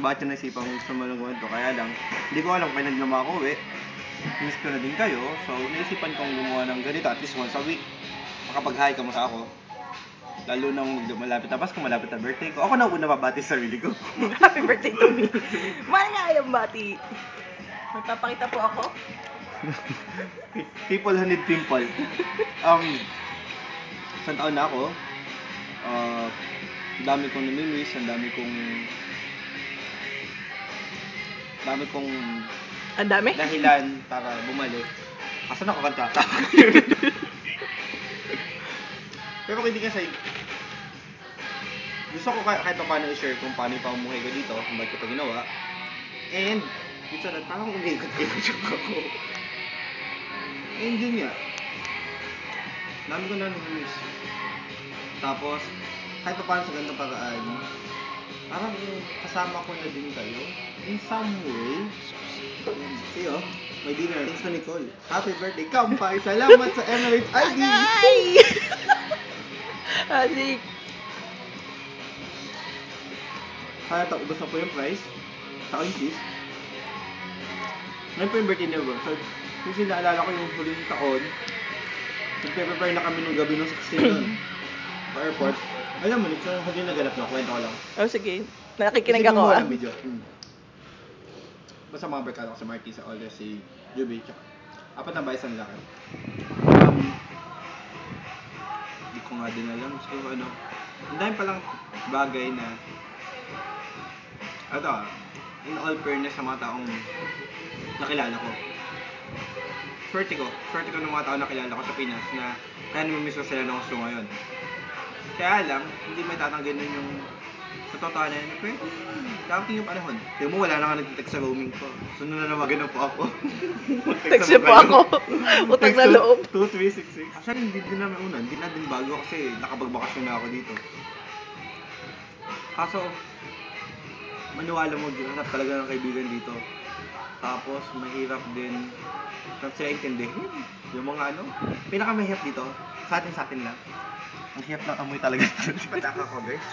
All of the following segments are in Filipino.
bakit yung naisipan gusto mo ng kwento. Kaya lang, hindi ko alam kung kailan naman ako uwi. Miss ko na din kayo. So, naisipan kong gumawa ng ganito at least once a week. Makapag-hi ka mo sa ako. Lalo nang malapit na Pasko, malapit na birthday ko. Ako na una mabati sa sarili ko. Happy birthday to me. Malayang bati. Magpapakita po ako. People who need pimple. Isang taon na ako. Ang dami kong namimiss, ang dami kong Ang dami? dahilan para bumalik. Asan ako kanta? Pero hindi kasi gusto ko kahit paano i-share kung paano yung pamumuhay ko dito, kung bakit ko ito ginawa. And dito na parang umikot-ikot ako. And yun nga. Dami ko na namimiss. Tapos kahit paano sa ganitong paraan, parang kasama ko na din kayo in some way. See, oh, may dinner. Thanks to Nicole. Happy birthday, Kampay! Salamat sa Emirates ID! Agay! Alik. Kaya ubos na po yung price. Saka yung cheese. Ngayon po yung birthday niya bro. So, kasi naalala ko yung huling taon, nag-prepare na kami nung gabi ng 16 doon. Sa airport. Alam mo, so, hindi naganap na. Kwento ko lang. Oh, sige. Nakikinig ako ah. Video. Basta mga barkada ko sa Marty, sa Olga, si Juby, tsaka apat na ba isang lakad. Hindi ko nga din alam. So, ano, ang dami palang bagay na in all fairness sa mga taong nakilala ko. Swerte ko ng mga taong nakilala ko sa Pinas na kaya namimiss ko sila ng gusto ngayon. Kaya lang, hindi may tatanggalin yung katotohanan na pwede. Darating yung panahon. Tingnan mo, wala na nga nag-text sa roaming ko. So, nananawagan na po ako. Text mo ako. Utang na loob. 2366. Actually, hindi din namin una. Hindi na din bago kasi nakapagbakasyon na ako dito. Kaso, maniwala mo, hanap talaga ng kaibigan dito. Tapos, mahirap din na sila intindihin. Yung mga pinakamahirap dito, sa atin lang. Ang hirap ng amoy talaga. Pataka ko, guys.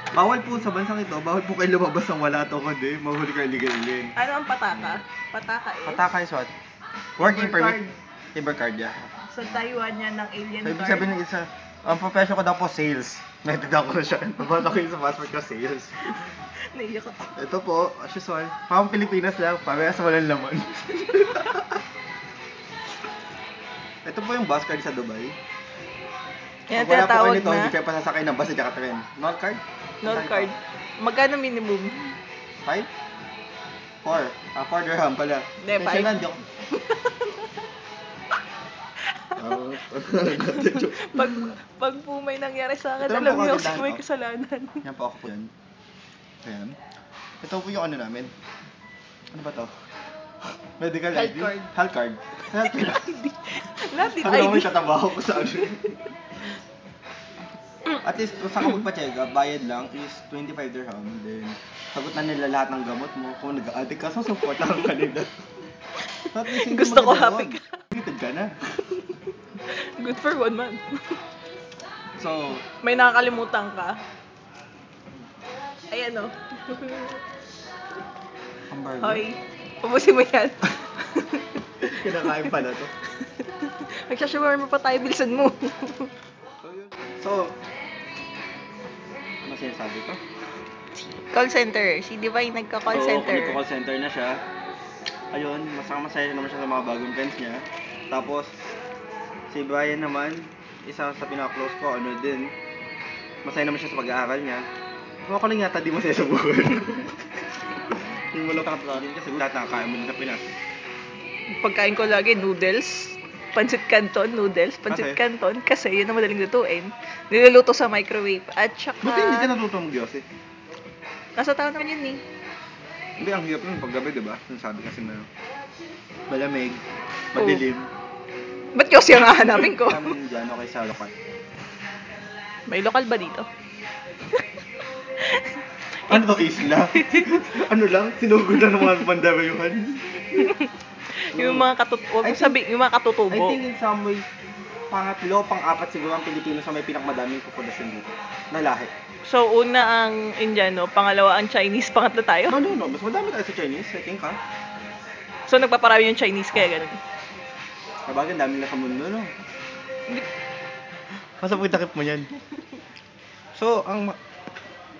Bawal po sa bansang ito, bawal po kayo lumabas ng wala to kundi mahuli kayo ligalin. Ano ang pataka? Pataka is? Pataka is what? Working permit. Timber card, yeah. Sa Taiwan yan ng alien So, ibig card. sabihin ng isa, ang profession ko daw po sales. Nagtagda ko na siya. Pabata ko yung sa passport ko, sales. Naiyak ko. Ito po, as usual, parang Pilipinas lang, parehas walang laman. Ito po yung bus card sa Dubai. Yan, Pag wala po kayo tinatawag nito, hindi na kayo pasasakay ng bus at saka tren. Not card? note card. Magkano minimum? 5? 4. 4 dirham pala. Hindi, 5. Pensionan, joke. Pag po may nangyari sa akin, Ito lang alam po niyo kagandahan kasi may ko. kasalanan. Yan po ako po yan. Ayan. Ito po yung namin. Ano ba to? Medical Health ID? card. Health card. Health card. Lahat din Sabi naman ID. tatabaho ko sa ano. At least, kung saan ka magpa-check up, bayad lang is 25 dirham. Then, sagot na nila lahat ng gamot mo. Kung nag-addict ka, so support lang ka nila. At least, hindi Gusto ko maganda happy yun. ka. Committed ka na. Good for 1 month. So, May nakakalimutan ka. Ayan o. hamburger. Hoy, ubusin mo yan. Kinakain pala to. Magsashawarma pa tayo, bilisan mo. So, ano sinasabi ko? Call center. Si Divine nagka-call center. Oo, call center na siya. Ayun, masaya naman siya sa mga bagong friends niya. Tapos, si Brian naman, isa sa pinaka-close ko, din, masaya naman siya sa pag-aaral niya. Kung ako lang yata, di masaya sa buhay. Yung walang kakapalarin kasi lahat nakakain mo din sa Pinas. Pagkain ko lagi, noodles. Pancit Canton, noodles. Pancit Kasi? Canton. Kasi yun ang madaling lutuin. Niluluto sa microwave. At saka... Buti hindi ka natuto mag-Diyos eh. Nasa tao naman yun eh. Hindi, ang hirap nun paggabi, diba? Sabi kasi na malamig, madilim. Ba't kasi ang hahanapin ko? Namin dyan, okay sa lokal. May lokal ba dito? Ano to, isla? Ano lang? Sinugod na ng mga pandabayuhan? Yung mga yung mga katutubo. I think in some way, pangatlo, pang-apat siguro ang Pilipino sa may pinakamadaming populasyon dito. Na lahi. So, una ang Indiano, pangalawa ang Chinese, pangatlo tayo. No. Mas madami tayo sa Chinese, I think, ha? So, nagpaparami yung Chinese kaya ganun. Sabagay, dami na sa mundo, no? Hindi. Masapag takip mo yan. So,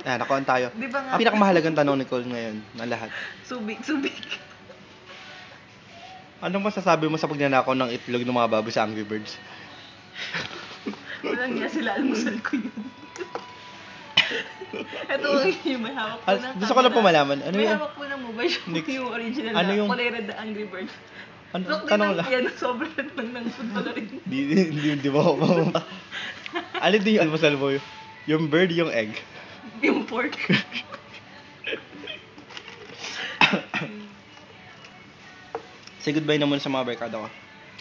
nakuhaan tayo. Di ba nga? Ang pinakamahalagang tanong ni Cole ngayon, na lahat. Subik. Anong masasabi mo sa pagnanakaw ng itlog ng mga baboy sa Angry Birds? Walang niya sila, almusal ko yun. Ito yung may hawak po ng Gusto ko lang po malaman. Ano may yun? hawak po ng mobile shop Nick, yung original ano na yung- kulay red na Angry Birds. Ano, Look, tanong lang. Yan, sobrang lang ng football rin. Di ba ako? Ano din yung almusal mo? Yung bird, yung egg? Yung pork. Say goodbye naman sa mga barkada ko.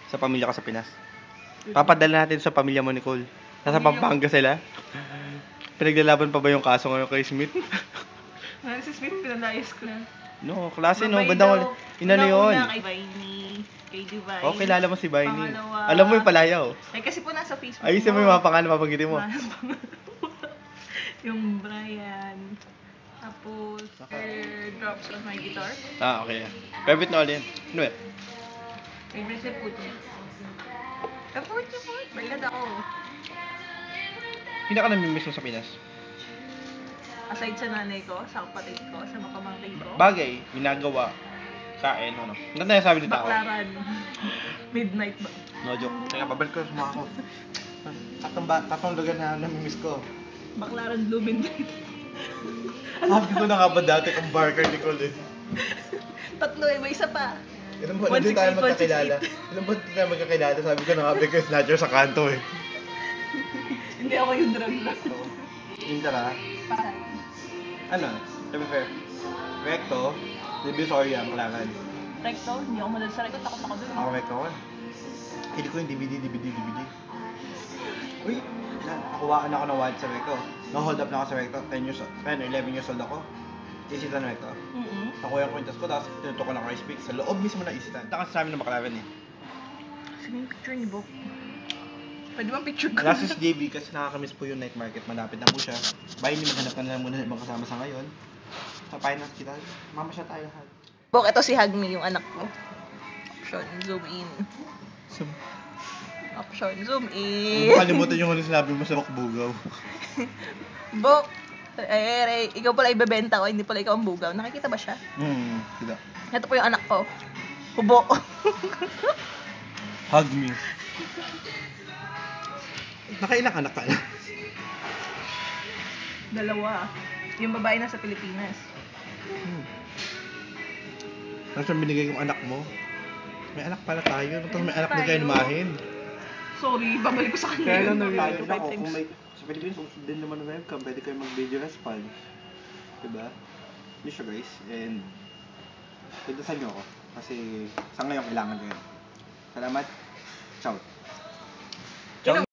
Sa pamilya ko sa Pinas. Papadala natin sa pamilya mo, Nicole. Nasa Pampanga sila. Pinaglalaban pa ba yung kaso ngayon kay Smith? Si Smith, pinalayas ko na. No, klase no. Mabay Bandang daw. Inano yun. Una kay Viney, kay Divine. Oh, kilala mo si Viney. Pangalawa. Alam mo yung palayaw. Ay, kasi po nasa Facebook. Ayusin mo yung mga pangalan, mapanggitin mo. Yung Brian. Tapos, drops of my guitar. Ah, okay. Favorite na ulit. Ano eh? Favorite si Putin. Effort. Bagad ako. Hindi ka namimiss mo sa Pinas. Aside sa nanay ko, sa kapatid ko, sa mga pamangkin ko. Bagay, ginagawa, kain, ano. Ano na sabi ni tao? Baklaran. Midnight ba? No joke. Teka, babalik ko sa mga ko. Tatong lugar na namimiss ko. Baklaran Blue Midnight. Sabi ko na nga ba dati kung barker ni Cole eh. Tatlo may isa pa. Ilan ba, hindi tayo 168, magkakilala. Ilan ba hindi tayo magkakilala? Sabi ko na nga, because snatcher sa kanto eh. Hindi ako yung drug na. Yung tara, Parang. ano, to be fair, recto, Divisoria, ang kailangan. Recto, hindi ako madal sa recto, takot ako dun. Ako recto ko. Hindi ko yung DVD. Uy, nakuhaan ako ng wallet sa recto. Na-hold up na ako sa recto. 11 years old ako. Isitan na recto. Nakuha yung kwintas ko, tapos tinutok ko ng rice pick sa loob mismo ng isitan. Taka sa amin ng baklaran eh. Sige yung picture ni Bo. Pwede bang picture ko? Last is JB kasi nakakamiss po yung night market. Malapit na po siya. Bye, hindi maghanap ka na lang muna ng ibang kasama sa ngayon. Sa finance kita, mama siya tayo lahat. Bok, ito si Hagmi, yung anak ko. Option, zoom in. Option, zoom in. Kalimutan yung ano sinabi mo sa Bukbugaw. Bok, ikaw pala ibebenta ko, hindi pala ikaw ang bugaw. Nakikita ba siya? Kita. Ito po yung anak ko. Hubo. Hug me. Nakailang anak ka na? Dalawa. Yung babae nasa Pilipinas. Nasaan binigay yung anak mo? May anak pala tayo. Tapos may anak na Tayo. kayo lumahin. Sorry, babalik ko sa kanya. Kaya lang yun. nag-realize Five ako, times. kung may, sa Pilipinas, uso din naman ng webcam, pwede kayo mag-video respond. Diba? Yun siya guys, and pagdasan nyo ako, kasi sa ngayon kailangan ko yun. Salamat, ciao.